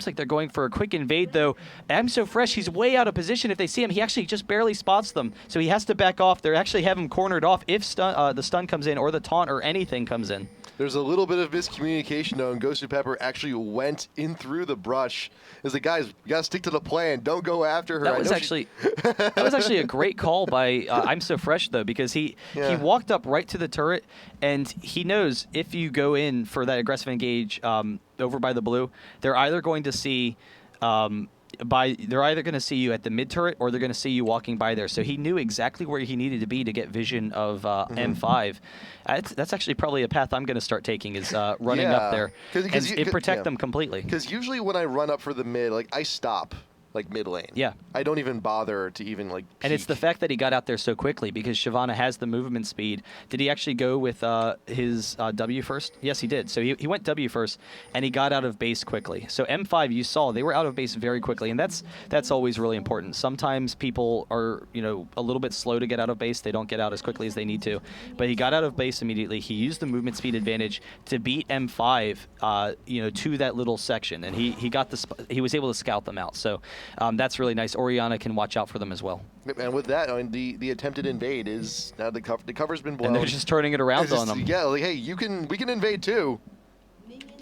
looks like they're going for a quick invade, though. Mono.Ferus, he's way out of position. If they see him, he actually just barely spots them. So he has to back off. They actually have him cornered off if the stun comes in or the taunt or anything comes in. There's a little bit of miscommunication, though, and Ghost.Pepper actually went in through the brush. It's like, guys, you got to stick to the plan. Don't go after her. That was actually a great call by Mono.Ferus, though, because he walked up right to the turret, and he knows if you go in for that aggressive engage over by the blue, they're either going to see you at the mid turret or they're going to see you walking by there. So he knew exactly where he needed to be to get vision of M5. That's actually probably a path I'm going to start taking is running up there and protect them completely. Because usually when I run up for the mid, like I stop. Like mid lane. Yeah. I don't even bother to even like peek. And it's the fact that he got out there so quickly because Shyvana has the movement speed. Did he actually go with his W first? Yes, he did. So he went W first, and he got out of base quickly. So M5, you saw, they were out of base very quickly, and that's always really important. Sometimes people are, a little bit slow to get out of base. They don't get out as quickly as they need to. But he got out of base immediately. He used the movement speed advantage to beat M5, to that little section, and he was able to scout them out. So that's really nice. Orianna can watch out for them as well. And with that, I mean, the attempted invade is now the cover's been blown. And they're just turning it around on them. Yeah, like, hey, we can invade too.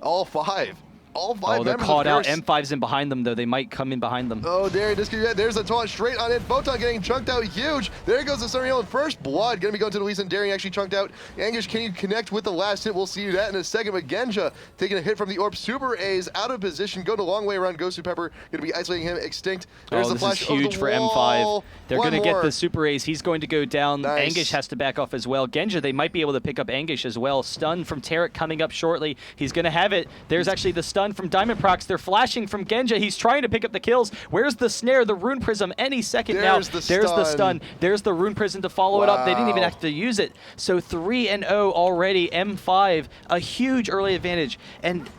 All five. All five. Oh, they're caught out. M5's in behind them, though. They might come in behind them. Oh, there's a taunt straight on it. Photon getting chunked out huge. There goes the Suriel in first blood. Going to be going to the Lee Sin. Daring actually chunked out. Angish, can you connect with the last hit? We'll see that in a second. But Genja taking a hit from the Orb. Super A's out of position. Going a long way around. Ghost.Pepper going to be isolating him. Extinct. There's the flash. This is huge for M5. They're going to get the Super A's. He's going to go down. Nice. Angish has to back off as well. Genja, they might be able to pick up Angish as well. Stun from Tarek coming up shortly. He's going to have it. There's actually the stun from Diamondprox. They're flashing from Genja. He's trying to pick up the kills. Where's the snare, the Rune Prism? Any second now. There's the stun. There's the Rune Prism to follow it up. They didn't even have to use it. So 3-0 already. M5, a huge early advantage. And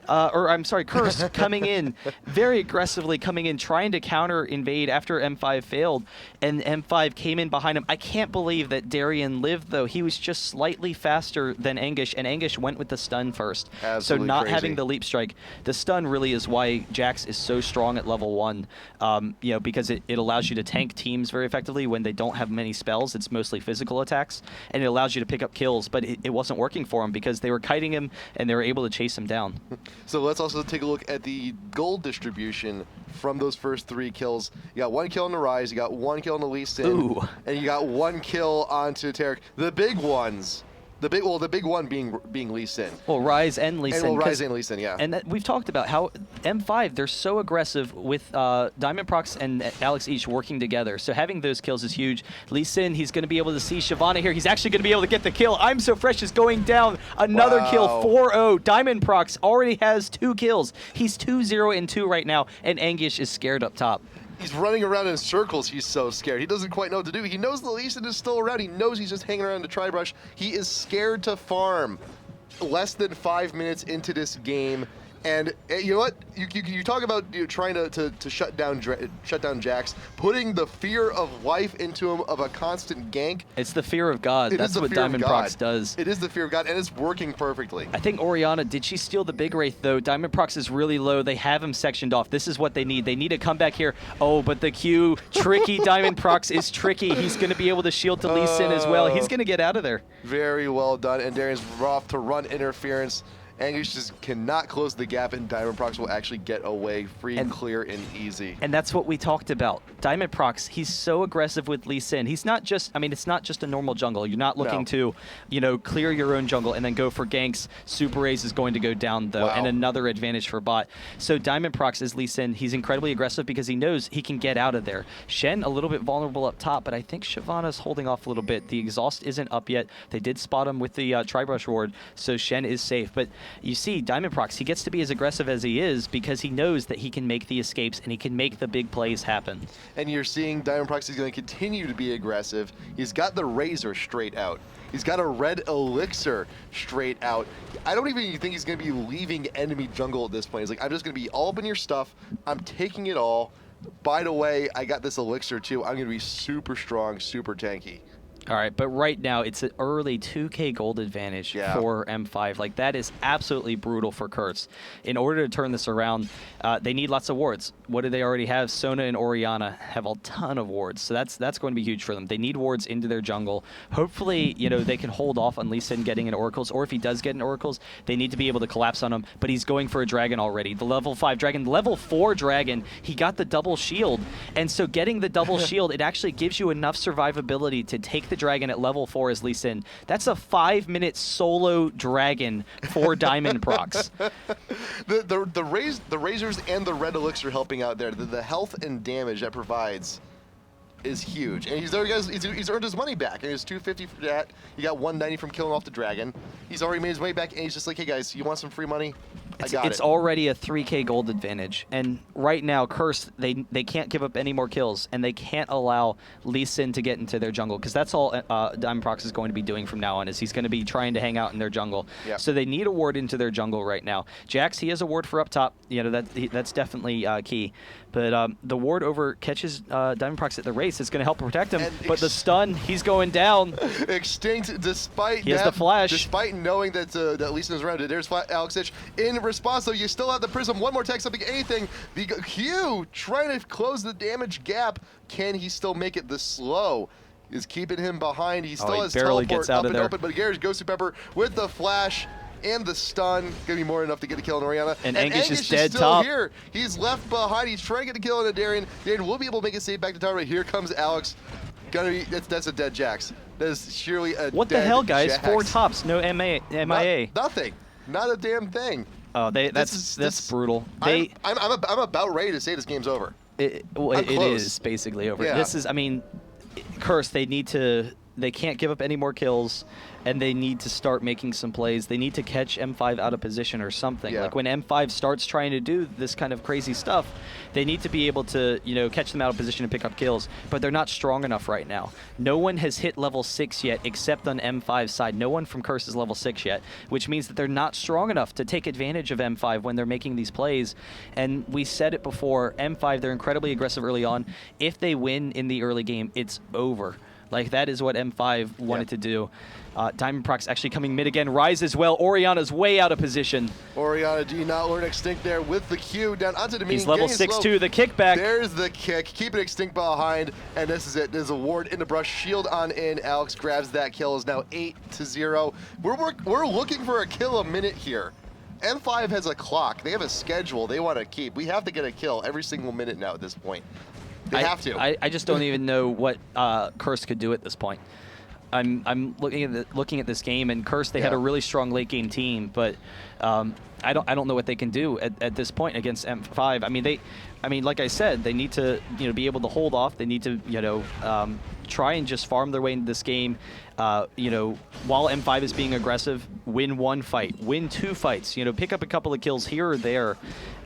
Curse coming in, very aggressively coming in, trying to counter invade after M5 failed, and M5 came in behind him. I can't believe that Darien lived, though. He was just slightly faster than Angish, and Angish went with the stun first. Absolutely so not crazy. Having the leap strike, the stun really is why Jax is so strong at level 1, because it allows you to tank teams very effectively when they don't have many spells. It's mostly physical attacks, and it allows you to pick up kills, but it wasn't working for him because they were kiting him, and they were able to chase him down. So let's also take a look at the gold distribution from those first 3 kills. You got 1 kill on the Rise, you got 1 kill on the Lee Sin, and you got 1 kill onto Tarek. The big ones. The big one being Lee Sin. Well, Rise and Lee Sin. Rise and Lee Sin, yeah. And we've talked about how M5, they're so aggressive with Diamondprox and Alex each working together. So having those kills is huge. Lee Sin, he's going to be able to see Shyvana here. He's actually going to be able to get the kill. Mono.Ferus is going down. Another kill, 4-0. Diamondprox already has 2 kills. He's 2-0-2 right now, and Angish is scared up top. He's running around in circles. He's so scared. He doesn't quite know what to do. He knows the Lee Sin is still around. He knows he's just hanging around to Tribrush. He is scared to farm. Less than 5 minutes into this game. And you know what? You talk about trying to shut down Jax, putting the fear of life into him of a constant gank. It's the fear of God. That's what Diamondprox does. It is the fear of God, and it's working perfectly. I think Orianna, did she steal the big Wraith, though? Diamondprox is really low. They have him sectioned off. This is what they need. They need to come back here. Oh, but the Q, tricky Diamondprox is tricky. He's going to be able to shield to Lee Sin as well. He's going to get out of there. Very well done, and Darian's off to run interference. Angish just cannot close the gap, and Diamondprox will actually get away free and clear and easy. And that's what we talked about. Diamondprox, he's so aggressive with Lee Sin. He's not just, it's not just a normal jungle. You're not looking to, clear your own jungle and then go for ganks. Super Ace is going to go down, though, and another advantage for bot. So Diamondprox is Lee Sin. He's incredibly aggressive because he knows he can get out of there. Shen, a little bit vulnerable up top, but I think Shyvana's holding off a little bit. The exhaust isn't up yet. They did spot him with the Tribrush ward, so Shen is safe. But you see, Diamondprox, he gets to be as aggressive as he is because he knows that he can make the escapes and he can make the big plays happen. And you're seeing Diamondprox is going to continue to be aggressive. He's got the Razor straight out. He's got a red elixir straight out. I don't even think he's going to be leaving enemy jungle at this point. He's like, I'm just going to be all up in your stuff. I'm taking it all. By the way, I got this elixir too. I'm going to be super strong, super tanky. All right, but right now it's an early 2K gold advantage for M5. Like, that is absolutely brutal for Curse. In order to turn this around, they need lots of wards. What do they already have? Sona and Orianna have a ton of wards, so that's going to be huge for them. They need wards into their jungle. Hopefully, you know, they can hold off on Lee Sin getting an Oracles, or if he does get an Oracles, they need to be able to collapse on him, but he's going for a Dragon already. The level 5 Dragon, level 4 Dragon, he got the double shield, and so getting the double shield, it actually gives you enough survivability to take the Dragon at level 4 as Lee Sin. That's a 5-minute solo Dragon for Diamond procs. The Razors and the Red Elixir helping out there. The health and damage that provides is huge, and he's earned his money back. And he was 250 for that. He got 190 from killing off the Dragon. He's already made his money back, and he's just like, hey guys, you want some free money? It's already a 3K gold advantage, and right now Curse, they can't give up any more kills, and they can't allow Lee Sin to get into their jungle, because that's all Diamond Prox is going to be doing from now on, is he's going to be trying to hang out in their jungle. Yep. So they need a ward into their jungle right now. Jax, he has a ward for up top. You know, that's definitely key. But the ward over catches Diamond Prox at the race. It's going to help protect him, but the stun, he's going down. Extinct, despite he has the flash. Despite knowing that Lee Sin is around it. There's Alex Ich in response, though. You still have the Prism. One more tech, something, anything. The Q trying to close the damage gap. Can he still make it? The slow is keeping him behind. He still has barely teleport gets out up of and there. open, but Garage Ghost Pepper with the flash and the stun, gonna be more than enough to get a kill on Orianna. And Angus is dead still top. Here. He's left behind. He's trying to get a kill on a Darien. Darien will be able to make a save back to tower, but here comes Alex. Gonna be, that's a dead Jax. That is surely a What dead the hell, guys? Jax. 4 tops, no MIA. Nothing. Not a damn thing. Oh, that's brutal. I'm about ready to say this game's over. It is basically over. Yeah. This is, I mean, Curse, they can't give up any more kills, and they need to start making some plays. They need to catch M5 out of position or something. Yeah. Like, when M5 starts trying to do this kind of crazy stuff, they need to be able to, you know, catch them out of position and pick up kills, but they're not strong enough right now. No one has hit level 6 yet except on M5's side. No one from Curse is level 6 yet, which means that they're not strong enough to take advantage of M5 when they're making these plays. And we said it before, M5, they're incredibly aggressive early on. If they win in the early game, it's over. Like, that is what M5 wanted to do. Diamond Prox actually coming mid again. Rise as well. Orianna's way out of position. Orianna, do you not learn Extinct there with the Q down onto the He's level 6-2. The kickback. There's the kick. Keep it Extinct behind, and this is it. There's a ward in the brush. Shield on in. Alex grabs that kill. Is now 8-0. We're looking for a kill a minute here. M5 has a clock. They have a schedule they want to keep. We have to get a kill every single minute now at this point. They have to. I just don't even know what Curse could do at this point. I'm looking at this game, and Curse, they had a really strong late game team, but I don't know what they can do at this point against M5. I mean, like I said, they need to, you know, be able to hold off. They need to, you know, try and just farm their way into this game. You know, while M5 is being aggressive, win 1 fight, win 2 fights. You know, pick up a couple of kills here or there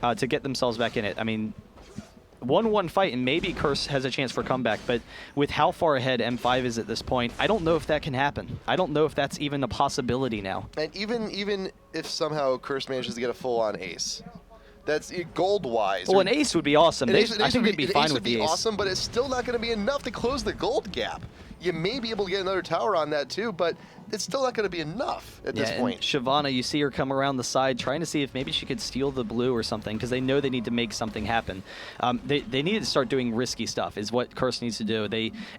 to get themselves back in it. I mean, 1-1 fight, and maybe Curse has a chance for comeback, but with how far ahead M5 is at this point, I don't know if that can happen. I don't know if that's even a possibility now. And even if somehow Curse manages to get a full-on ace, that's gold-wise. Well, an ace would be awesome. I think they'd be fine with the ace. An ace would be awesome, but it's still not going to be enough to close the gold gap. You may be able to get another tower on that too, but it's still not going to be enough at this point. Shyvana, you see her come around the side trying to see if maybe she could steal the blue or something, because they know they need to make something happen. They need to start doing risky stuff is what Curse needs to do.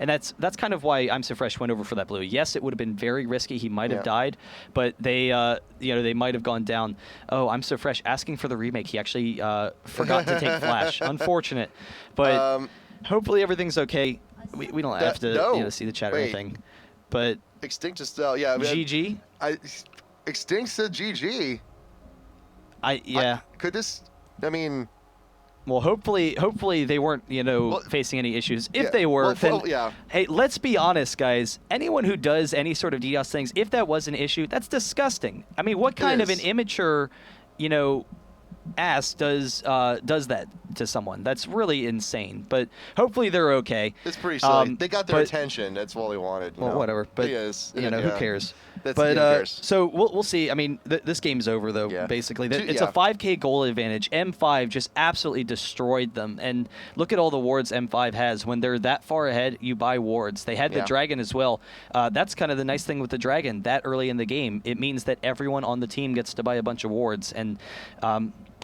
And that's kind of why I'm So Fresh went over for that blue. Yes, it would have been very risky. He might have died, but they you know, they might have gone down. Oh, I'm So Fresh asking for the remake. He actually forgot to take flash. Unfortunate, but hopefully everything's okay. We don't have to you know, see the chat or anything, but Extinct just yeah. I mean, GG. Extinct said GG. Could this? I mean, well, hopefully they weren't, you know, facing any issues. If they were, then hey, let's be honest, guys. Anyone who does any sort of DDoS things, if that was an issue, that's disgusting. I mean, what kind of an immature, you know, ass does that? to someone. That's really insane. But hopefully they're okay. It's pretty silly. They got their attention. That's all they wanted. Well, whatever. But who cares? But so we'll see. I mean, this game's over though. Basically, it's a 5K goal advantage. M5 just absolutely destroyed them. And look at all the wards M5 has. When they're that far ahead, you buy wards. They had the dragon as well. That's kind of the nice thing with the dragon. That early in the game, it means that everyone on the team gets to buy a bunch of wards. And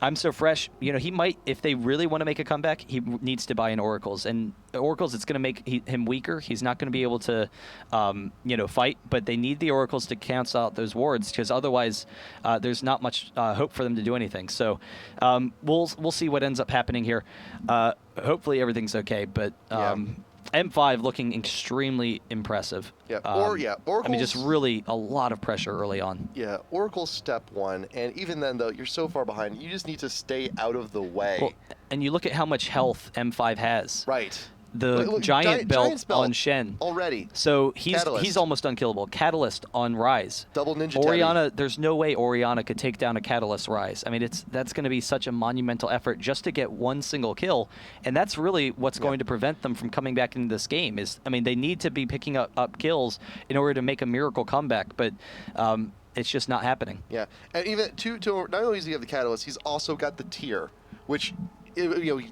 I'm so fresh. He might, if they really want to make a comeback, he needs to buy in Oracles. And Oracles, it's going to make him weaker. He's not going to be able to, fight. But they need the Oracles to cancel out those wards, because otherwise, there's not much hope for them to do anything. So we'll see what ends up happening here. Hopefully everything's okay. But M5 looking extremely impressive. Oracle's, I mean, just really a lot of pressure early on. Yeah, Oracle's step one, and even then, though, you're so far behind, you just need to stay out of the way. Well, and you look at how much health M5 has. Right. The giant belt on Shen already. So he's almost unkillable. Catalyst on Rise. Double Ninja Orianna, there's no way Orianna could take down a Catalyst Rise. I mean, that's going to be such a monumental effort just to get one single kill, and that's really what's going to prevent them from coming back into this game. They need to be picking up kills in order to make a miracle comeback, but it's just not happening. Yeah, and even to not only does he have the Catalyst, he's also got the tier, which.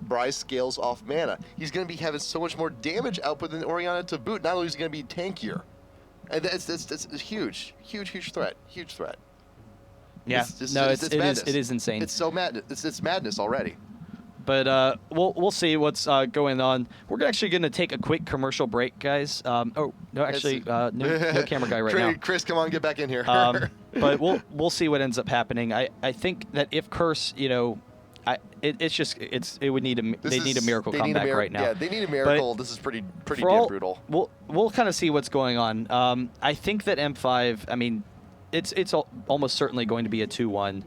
Rise scales off mana. He's going to be having so much more damage output than Orianna to boot. Not only is he going to be tankier, and that's a huge threat. Huge threat. Yeah, it is insane. It's so mad. It's madness already. But we'll see what's going on. We're actually going to take a quick commercial break, guys. No camera guy right now. Chris, come on, get back in here. But we'll see what ends up happening. I think that if Curse, they would need a miracle comeback right now. Yeah, they need a miracle. This is pretty damn brutal. We'll kind of see what's going on. I think that M5. I mean, it's almost certainly going to be a 2-1.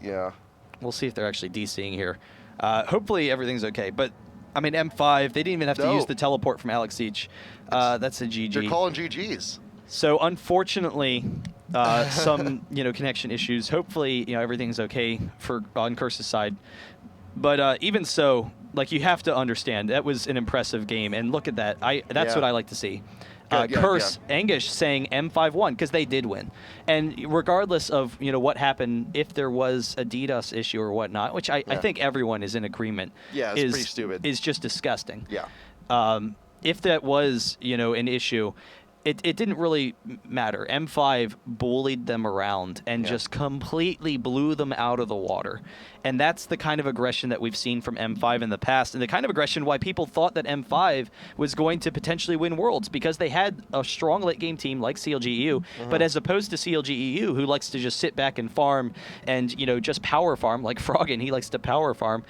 Yeah. We'll see if they're actually DCing here. Hopefully everything's okay. But I mean, M5. They didn't even have to use the teleport from Alex Siege. That's a GG. They're calling GGs. So unfortunately, some connection issues. Hopefully, everything's okay on Curse's side. But even so, you have to understand that was an impressive game, and look at that. That's what I like to see. Curse, Anguish saying M5 won because they did win, and regardless of what happened, if there was a DDoS issue or whatnot, which I think everyone is in agreement. Yeah, it's pretty stupid. Is just disgusting. Yeah. If that was an issue. It didn't really matter. M5 bullied them around and just completely blew them out of the water. And that's the kind of aggression that we've seen from M5 in the past, and the kind of aggression why people thought that M5 was going to potentially win Worlds, because they had a strong late-game team like CLGEU, but as opposed to CLGEU, who likes to just sit back and farm and, just power farm, like Froggen, he likes to power farm.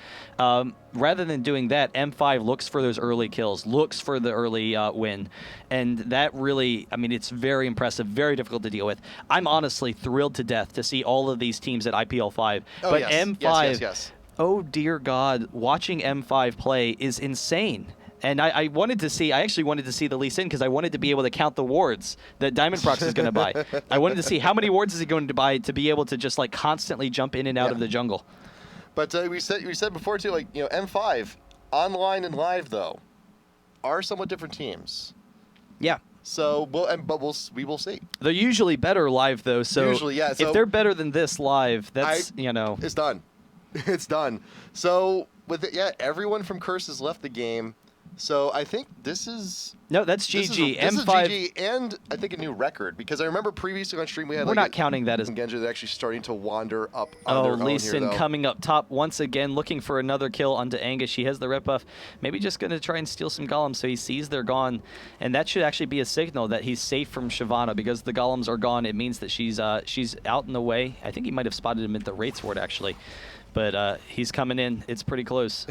Rather than doing that, M5 looks for those early kills, looks for the early win. And that really, it's very impressive, very difficult to deal with. I'm honestly thrilled to death to see all of these teams at IPL5. But M5, oh dear God, watching M5 play is insane. And I actually wanted to see the Lee Sin because I wanted to be able to count the wards that Diamondprox is going to buy. I wanted to see how many wards is he going to buy to be able to just constantly jump in and out of the jungle. But we said before too, M5 online and live though are somewhat different teams. Yeah. So we will see. They're usually better live though. So usually, yeah. So if they're better than this live, that's it's done. It's done. So with it, everyone from Curse has left the game. So I think this is... No, that's GG. This M5... is GG, and I think a new record, because I remember previously on stream we had... We're not counting that as... Genji that's actually starting to wander up on their own Lee Sin here, though. coming up top once again, looking for another kill onto Anguish. He has the red buff. Maybe just going to try and steal some golems so he sees they're gone. And that should actually be a signal that he's safe from Shyvana, because the golems are gone. It means that she's out in the way. I think he might have spotted him at the Wraith's Ward, actually. But he's coming in. It's pretty close.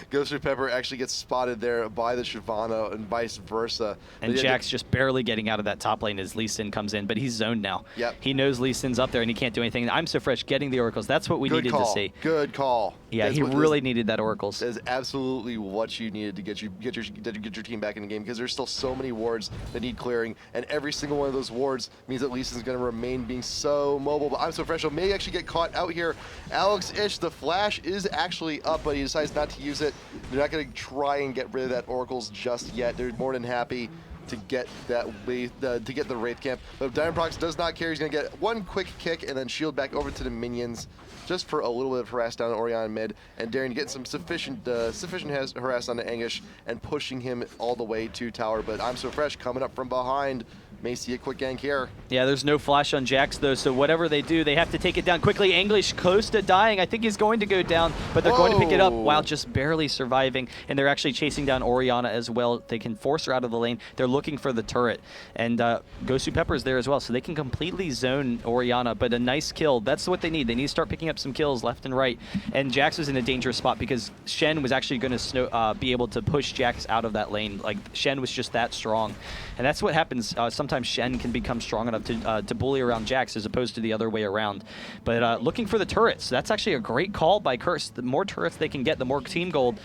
Ghost of Pepper actually gets spotted there by the Shyvana and vice versa. And Jack's just barely getting out of that top lane as Lee Sin comes in, but he's zoned now. Yep. He knows Lee Sin's up there and he can't do anything. I'm so fresh getting the Oracles. That's what we needed to see. Good call. Yeah, he really needed that Oracles. That's absolutely what you needed to get your team back in the game, because there's still so many wards that need clearing, and every single one of those wards means that Lee Sin's going to remain being so mobile. But I'm so fresh. May actually get caught out here. Alex Ish, the flash is actually up, but he decides not to use it. They're not going to try and get rid of that Oracles just yet. They're more than happy to get that to get the Wraith Camp. But Diamondprox does not care. He's going to get one quick kick and then shield back over to the minions just for a little bit of harass down Orianna mid, and Darren getting some sufficient harass on the Anguish and pushing him all the way to tower. But I'm So Fresh coming up from behind. May see a quick gank here. Yeah, there's no flash on Jax, though, so whatever they do, they have to take it down quickly. English close to dying. I think he's going to go down, but they're going to pick it up while just barely surviving, and they're actually chasing down Orianna as well. They can force her out of the lane. They're looking for the turret, and Gosu Pepper's there as well, so they can completely zone Orianna, but a nice kill. That's what they need. They need to start picking up some kills left and right, and Jax was in a dangerous spot because Shen was actually going to be able to push Jax out of that lane. Like, Shen was just that strong, and that's what happens. Sometimes Shen can become strong enough to bully around Jax as opposed to the other way around. But looking for the turrets, that's actually a great call by Curse. The more turrets they can get, the more team gold,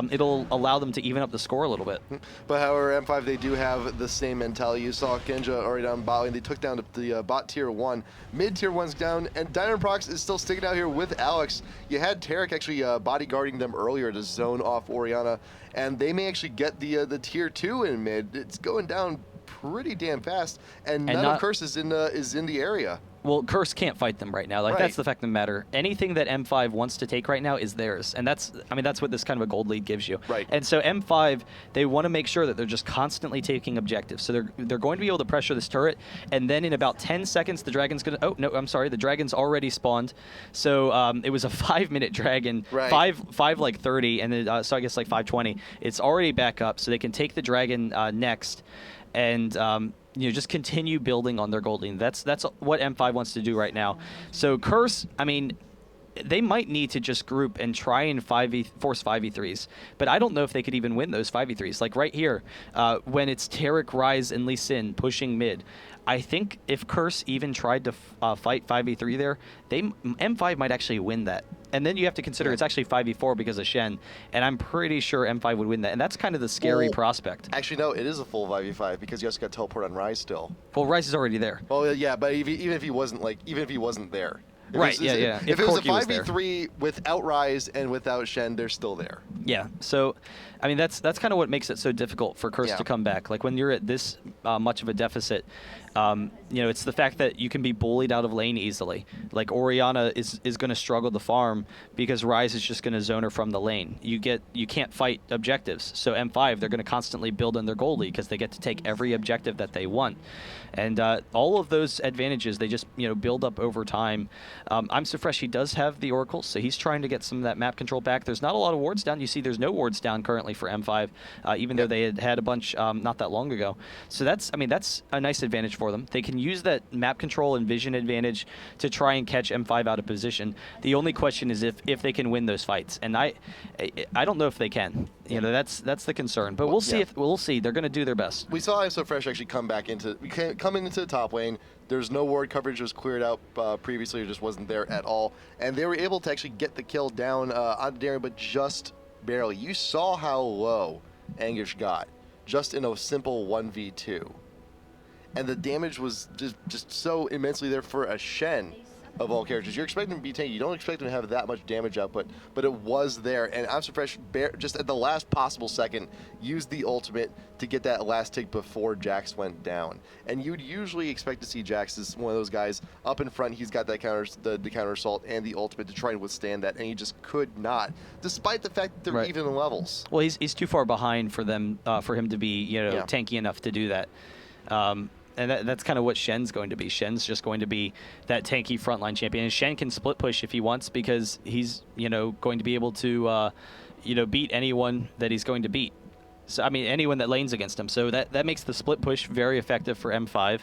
it'll allow them to even up the score a little bit. But however, M5, they do have the same mentality. You saw Genja already down bot lane. They took down the bot tier 1. Mid tier 1's down, and Diamondprox is still sticking out here with Alex. You had Tarek actually bodyguarding them earlier to zone off Orianna, and they may actually get the tier 2 in mid. It's going down pretty damn fast, and none of Curse is in the area. Well, Curse can't fight them right now. Like, that's the fact of the matter. Anything that M5 wants to take right now is theirs, and that's what this kind of a gold lead gives you. Right. And so M5, they want to make sure that they're just constantly taking objectives. So they're going to be able to pressure this turret, and then in about 10 seconds, the dragon's gonna. Oh no, I'm sorry, the dragon's already spawned. So it was a 5-minute dragon, right. 5 like 30, and then so I guess like 5:20. It's already back up, so they can take the dragon next, and just continue building on their gold lead. That's what M5 wants to do right now. So Curse, I mean, they might need to just group and try and force 5v3s, but I don't know if they could even win those 5v3s. Like right here, when it's Tarek, Ryze, and Lee Sin pushing mid, I think if Curse even tried to fight 5v3 there, M5 might actually win that. And then you have to consider it's actually 5v4 because of Shen, and I'm pretty sure M5 would win that, and that's kind of the scary prospect. Actually, no, it is a full 5v5 because you also got teleport on Ryze still. Well, Ryze is already there. Well, yeah, but even if he wasn't there. If it was a 5v3 without Ryze and without Shen, they're still there. Yeah, so, I mean, that's kind of what makes it so difficult for Curse to come back. Like, when you're at this much of a deficit, it's the fact that you can be bullied out of lane easily. Like, Orianna is going to struggle to farm because Ryze is just going to zone her from the lane. You can't fight objectives. So M5, they're going to constantly build in their goal lead because they get to take every objective that they want. And all of those advantages, they just build up over time. I'm So Fresh, he does have the Oracles, so he's trying to get some of that map control back. There's not a lot of wards down. You see there's no wards down currently for M5, even though they had a bunch not that long ago. So that's a nice advantage for them. They can use that map control and vision advantage to try and catch M5 out of position. The only question is if they can win those fights, and I don't know if they can. That's the concern. But we'll see. We'll see. They're going to do their best. We saw I'm So Fresh actually come into the top lane. There's no ward coverage was cleared out previously. It just wasn't there at all, and they were able to actually get the kill down on Darren, but just barely. You saw how low Anguish got just in a simple 1v2. And the damage was just so immensely there for a Shen of all characters. You're expecting him to be tanky. You don't expect him to have that much damage output, but it was there. And I'm So Fresh, just at the last possible second, used the ultimate to get that last tick before Jax went down. And you'd usually expect to see Jax as one of those guys up in front. He's got that the counter assault and the ultimate to try and withstand that, and he just could not, despite the fact that they're even in levels. Well, he's too far behind for them for him to be tanky enough to do that. And that's kind of what Shen's going to be. Shen's just going to be that tanky frontline champion. And Shen can split push if he wants because he's, going to be able to, beat anyone that he's going to beat. So, I mean, anyone that lanes against him. So that makes the split push very effective for M5.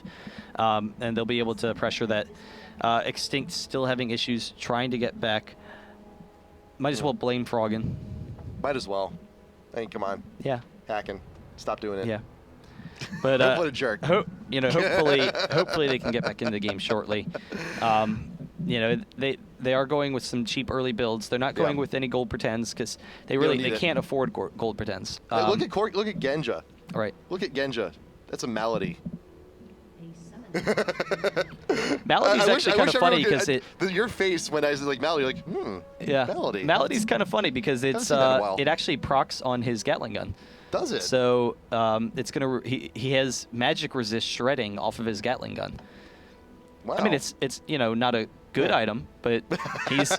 And they'll be able to pressure that. Extinct still having issues trying to get back. Might as well blame Froggen. Might as well. I mean, come on. Yeah. Hacking. Stop doing it. Yeah. But what a jerk. Hopefully they can get back into the game shortly. They are going with some cheap early builds. They're not going with any gold pretends because they can't afford gold pretends. Look at Genja. Right. Look at Genja. That's a malady. Melody's actually kind of funny because your face when I was like Melody, like, yeah, Melody. Melody's kind of funny because it's it actually procs on his Gatling gun. Does it? So it's gonna he has magic resist shredding off of his Gatling gun. Wow. I mean, it's not a good item, but he's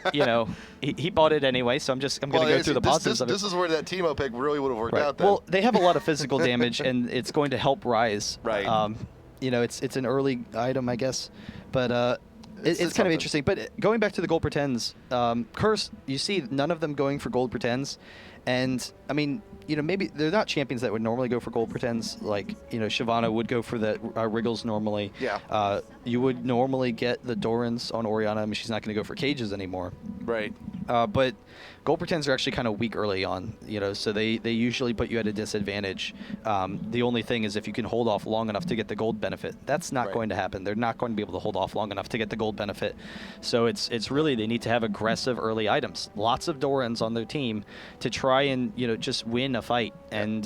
he bought it anyway. So I'm gonna go through the positives of it. This is where that Teemo pick really would have worked out. Then. Well, they have a lot of physical damage, and it's going to help Rise. Right. It's an early item, I guess, but it's kind of interesting. But going back to the gold pretends, Curse, you see none of them going for gold pretends, and I mean, maybe they're not champions that would normally go for gold pretends. Like, Shyvana would go for the Wriggles normally. Yeah. You would normally get the Dorans on Orianna. I mean, she's not going to go for cages anymore. Right. But gold pretends are actually kind of weak early on, so they usually put you at a disadvantage. The only thing is if you can hold off long enough to get the gold benefit. That's not going to happen. They're not going to be able to hold off long enough to get the gold benefit. So it's really, they need to have aggressive early items. Lots of Dorans on their team to try and, just win a fight and,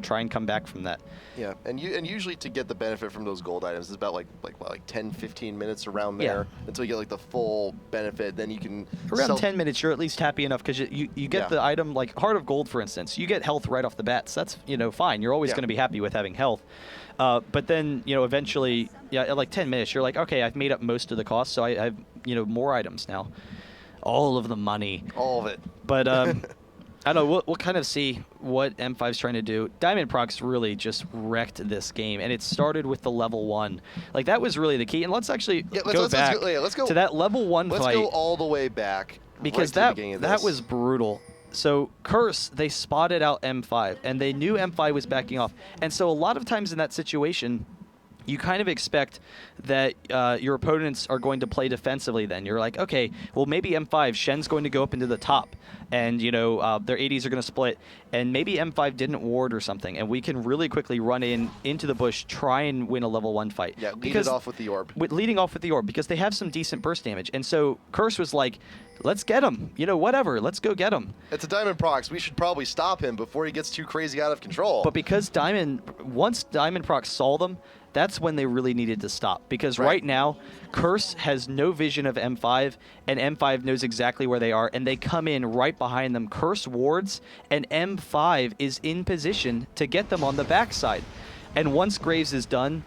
try and come back from that. Yeah, and usually to get the benefit from those gold items, it's about like 10, 15 minutes around there until you get like the full benefit. Then you can around 10 minutes. You're at least happy enough because you get the item like Heart of Gold, for instance. You get health right off the bat. So that's fine. You're always going to be happy with having health. But then eventually, at like 10 minutes, you're like, okay, I've made up most of the cost, so I have more items now. All of the money. All of it. But I don't know, we'll kind of see what M5's trying to do. Diamond Prox really just wrecked this game, and it started with the level 1. Like, that was really the key. And let's actually go back to that level 1 fight. Let's go all the way back. Because that was brutal. So Curse, they spotted out M5, and they knew M5 was backing off. And so a lot of times in that situation, you kind of expect that your opponents are going to play defensively then. You're like, okay, well, maybe M5, Shen's going to go up into the top, and, their ADs are going to split, and maybe M5 didn't ward or something, and we can really quickly run into the bush, try and win a level 1 fight. Yeah, lead it off with the orb. Leading off with the orb, because they have some decent burst damage. And so Curse was like, let's get him. Whatever, let's go get him. It's a Diamond Prox. We should probably stop him before he gets too crazy out of control. But because once Diamond Prox saw them, that's when they really needed to stop. Because right now, Curse has no vision of M5, and M5 knows exactly where they are, and they come in right behind them. Curse wards, and M5 is in position to get them on the backside. And once Graves is done,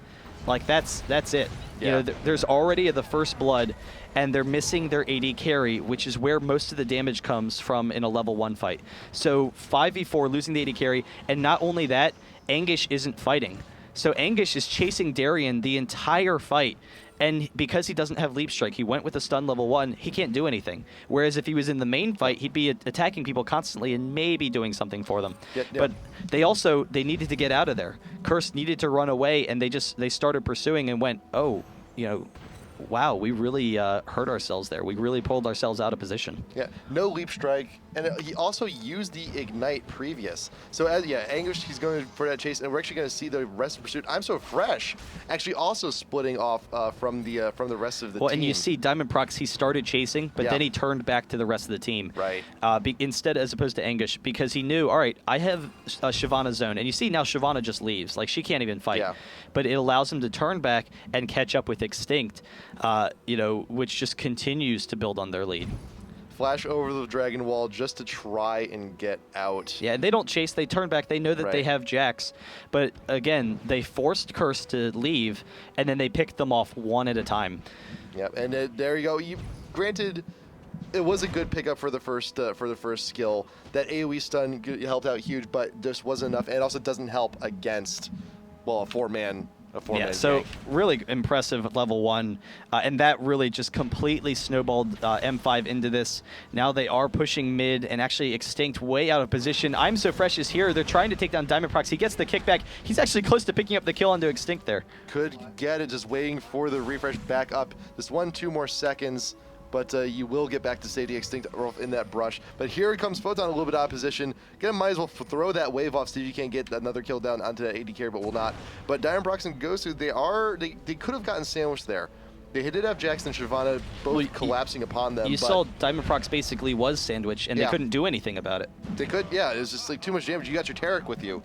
like, that's it. Yeah. There's already the first blood, and they're missing their AD carry, which is where most of the damage comes from in a level 1 fight. So 5v4, losing the AD carry, and not only that, Anguish isn't fighting. So Anguish is chasing Darien the entire fight, and because he doesn't have Leap Strike, he went with a stun level 1, he can't do anything. Whereas if he was in the main fight, he'd be attacking people constantly and maybe doing something for them. But they needed to get out of there. Curse needed to run away, and they started pursuing and went, oh, wow, we really hurt ourselves there. We really pulled ourselves out of position. Yeah, no Leap Strike, and he also used the Ignite previous. So Anguish, he's going for that chase, and we're actually going to see the rest of Pursuit. I'm So Fresh actually also splitting off from the rest of the team. Well, and you see Diamond Prox, he started chasing, but then he turned back to the rest of the team. Right. Instead, as opposed to Anguish, because he knew, all right, I have a Shyvana zone, and you see now Shyvana just leaves. Like, she can't even fight. Yeah. But it allows him to turn back and catch up with Extinct, which just continues to build on their lead. Flash over the Dragon Wall just to try and get out. Yeah, and they don't chase, they turn back, they know that they have Jax. But again, they forced Curse to leave, and then they picked them off one at a time. Yeah, and there you go. Granted, it was a good pickup for the first skill. That AoE stun helped out huge, but just wasn't enough. And it also doesn't help against, well, a four-man so gank. Really impressive level 1, and that really just completely snowballed M5 into this. Now they are pushing mid, and actually Extinct way out of position. I'm So Fresh is here. They're trying to take down Diamond Prox. He gets the kickback. He's actually close to picking up the kill onto Extinct there. Could get it, just waiting for the refresh back up. Just 1-2 more seconds. But you will get back to safety. Extinct in that brush. But here comes Photon, a little bit out of position. Might as well throw that wave off, see if you can get another kill down onto that AD carry, but will not. But Diamond Prox and Gosu, they could have gotten sandwiched there. They did have Jackson and Shyvana both collapsing upon them. You saw Diamond Prox basically was sandwiched, and they couldn't do anything about it. They could, it was just like too much damage. You got your Taric with you.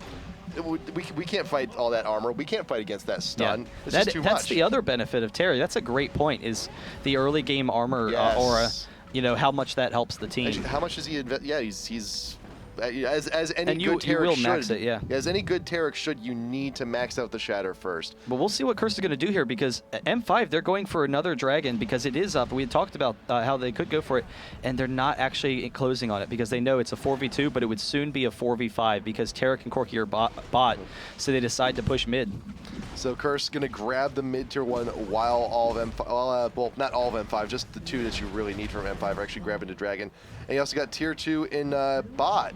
we can't fight all that armor. We can't fight against that stun. Yeah. It's just too much. That's the other benefit of Terry. That's a great point, is the early game armor aura, you know, how much that helps the team. Actually, how much does he invest? Yeah, he's as any and good Tarek will should. max it, yeah. As any good Tarek should, you need to max out the Shatter first. But we'll see what Curse is going to do here, because M5, they're going for another Dragon because it is up. We had talked about how they could go for it, and they're not actually closing on it because they know it's a 4v2, but it would soon be a 4v5 because Tarek and Corki are bot, so they decide to push mid. So Curse going to grab the mid tier 1 while all of M5, well, not all of M5, just the 2 that you really need from M5 are actually grabbing the Dragon. And you also got tier 2 in bot.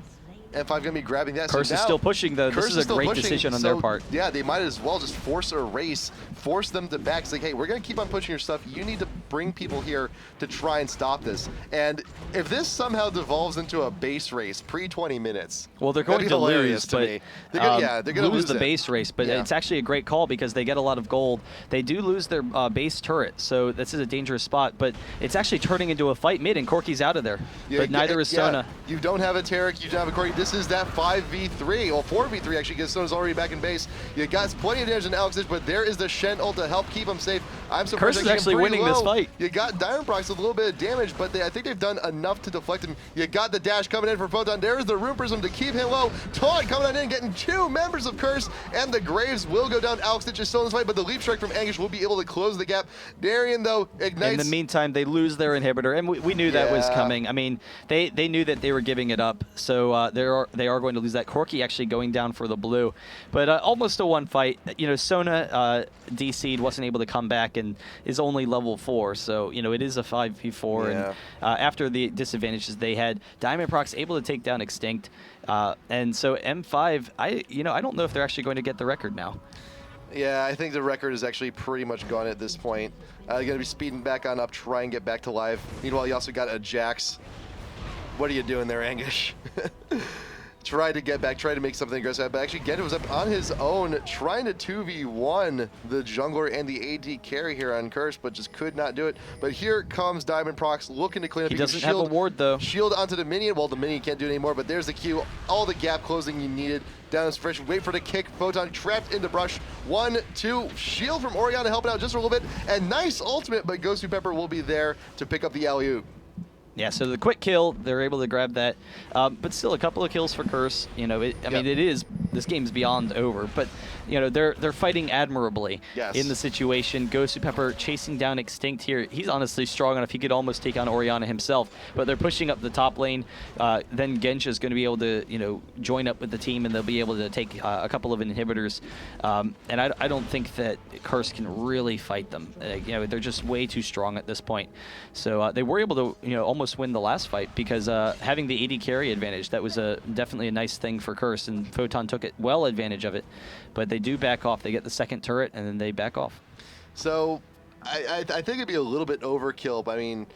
M5 going to be grabbing that. Curse is still pushing, though. This is a great decision on their part. Yeah, they might as well just force a race, force them to back. It's like, hey, we're going to keep on pushing your stuff. You need to bring people here to try and stop this. And if this somehow devolves into a base race pre-20 minutes, well, they're going to lose, but they're going to lose the base race. But it's actually a great call because they get a lot of gold. They do lose their base turret, so this is a dangerous spot. But it's actually turning into a fight mid, and Corki's out of there. Yeah, but neither is Sona. You don't have a Tarek, you don't have a Corki. This is that 5v3, well 4v3 actually, because Sona's already back in base. You got plenty of damage in Alex, but there is the Shen ult to help keep him safe. I'm surprised Curse is actually winning this fight. You got Diamondprox with a little bit of damage, but I think they've done enough to deflect him. You got the dash coming in for Photon. There's the Rune Prism to keep him low. Taunt coming on in, getting 2 members of Curse, and the Graves will go down. Alex Stitch is still in this fight, but the Leap Strike from Anguish will be able to close the gap. Darian, though, ignites. In the meantime, they lose their inhibitor, and we knew that was coming. I mean, they knew that they were giving it up, so they are going to lose that. Corki actually going down for the blue, but almost a one fight. You know, Sona DC'd, wasn't able to come back, and is only level 4, so you know it is a 5v4. And after the disadvantages they had, Diamondprox able to take down Extinct, and so M5. I don't know if they're actually going to get the record now. Yeah, I think the record is actually pretty much gone at this point. Going to be speeding back on up, try and get back to live. Meanwhile, you also got a Jax. What are you doing there, Anguish? Try to get back, try to make something aggressive, but actually Genja was up on his own, trying to 2v1 the jungler and the AD carry here on Curse, but just could not do it. But here comes Diamondprox looking to clean up. He doesn't have a ward, though. Shield onto the minion. Well, the minion can't do it anymore, but there's the Q. All the gap closing you needed. Down is fresh. Wait for the kick. Photon trapped in the brush. 1, 2. Shield from Orianna helping out just a little bit. And nice ultimate, but Ghost Pepper will be there to pick up the alley-oop. Yeah, so the quick kill, they're able to grab that, but still a couple of kills for Curse. You know, I mean, this game's beyond over, but you know they're fighting admirably in the situation. Ghost Pepper chasing down Extinct here. He's honestly strong enough; he could almost take on Orianna himself. But they're pushing up the top lane. Then Genja's going to be able to join up with the team, and they'll be able to take a couple of inhibitors. And I don't think that Curse can really fight them. They're just way too strong at this point. So they were able to almost win the last fight because having the AD carry advantage, that was definitely a nice thing for Curse, and Photon took it well advantage of it. But they do back off. They get the second turret, and then they back off. So I think it'd be a little bit overkill, but I mean,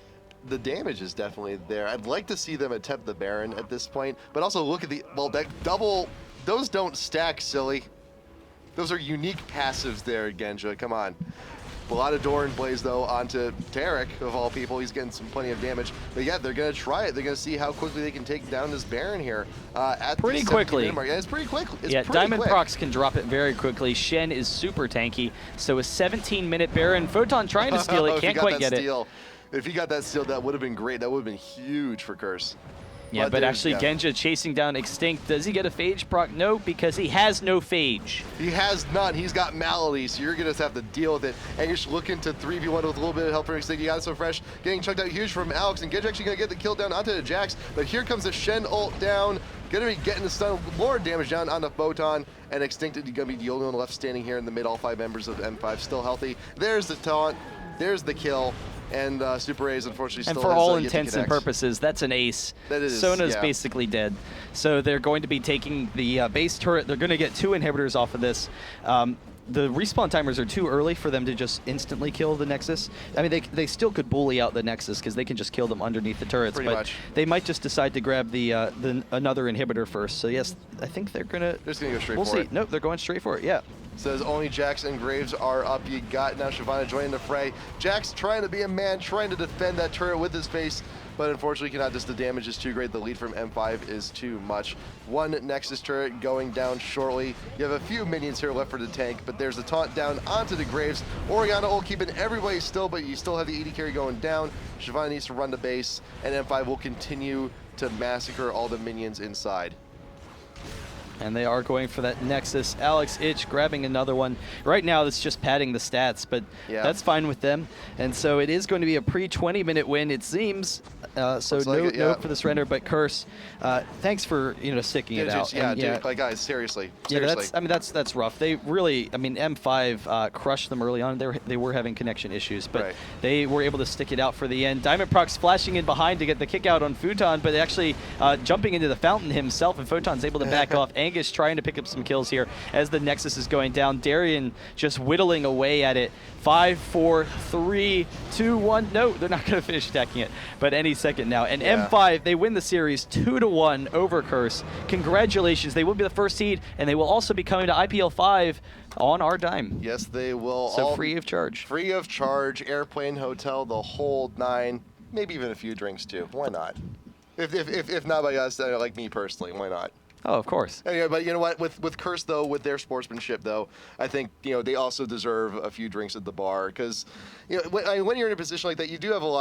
the damage is definitely there. I'd like to see them attempt the Baron at this point, but also look at that double. Those don't stack, silly. Those are unique passives there, Genja. Come on. A lot of Doran plays, though, onto Tarek, of all people. He's getting plenty of damage. But yeah, they're going to try it. They're going to see how quickly they can take down this Baron here. Pretty quickly. Yeah, it's pretty quick. Diamondprox can drop it very quickly. Shen is super tanky. So a 17-minute Baron. Photon trying to steal it. Can't quite get it. If he got that steal, that would have been great. That would have been huge for Curse. Yeah, but actually Genja chasing down Extinct. Does he get a Phage proc? No, because he has no Phage. He has none. He's got Malady, so you're going to have to deal with it. And you're just looking to 3v1 with a little bit of help from Extinct. You got it so fresh. Getting chunked out huge from Alex, and Genja actually going to get the kill down onto the Jax. But here comes the Shen ult down. Going to be getting the stun, more damage down on the Photon. And Extinct is going to be the only one left standing here in the mid. All 5 members of M5 still healthy. There's the taunt. There's the kill. And Super A's unfortunately still has for all intents and purposes, that's an ace. That is, Sona's basically dead. So they're going to be taking the base turret. They're going to get 2 inhibitors off of this. The respawn timers are too early for them to just instantly kill the Nexus. I mean, they still could bully out the Nexus because they can just kill them underneath the turrets. Pretty much. They might just decide to grab the another inhibitor first. So yes, I think they're gonna. They're just gonna go straight for it. We'll see. Nope, they're going straight for it. Yeah. Says only Jax and Graves are up. You got now Shyvana joining the fray. Jax trying to be a man, trying to defend that turret with his face. but unfortunately cannot. Just the damage is too great. The lead from M5 is too much. One Nexus turret going down shortly. You have a few minions here left for the tank, but there's a taunt down onto the Graves. Oriana ult keeping everybody still, but you still have the AD carry going down. Shyvana needs to run to base, and M5 will continue to massacre all the minions inside. And they are going for that Nexus. Alex Ich grabbing another one. Right now, it's just padding the stats, but that's fine with them. And so it is going to be a pre-20-minute win, it seems. So no for the surrender, but Curse, thanks for sticking it out. Yeah, and, dude, like guys, seriously. Yeah, that's rough. They really, M5 crushed them early on. They were having connection issues, but they were able to stick it out for the end. Diamondprox flashing in behind to get the kick out on Futon, but actually jumping into the fountain himself, and Photon's able to back off. Angus trying to pick up some kills here as the Nexus is going down. Darian just whittling away at it. 5, 4, 3, 2, 1. No, they're not going to finish attacking it, but any second now. And M5, they win the series 2-1 over Curse. Congratulations. They will be the first seed, and they will also be coming to IPL5 on our dime. Yes, they will. So all free of charge. Free of charge, airplane, hotel, the whole 9, maybe even a few drinks too. Why not? If not by us, like me personally, why not? Oh, of course. Anyway, but you know what? With Curse, though, with their sportsmanship, though, I think they also deserve a few drinks at the bar because when you're in a position like that, you do have a lot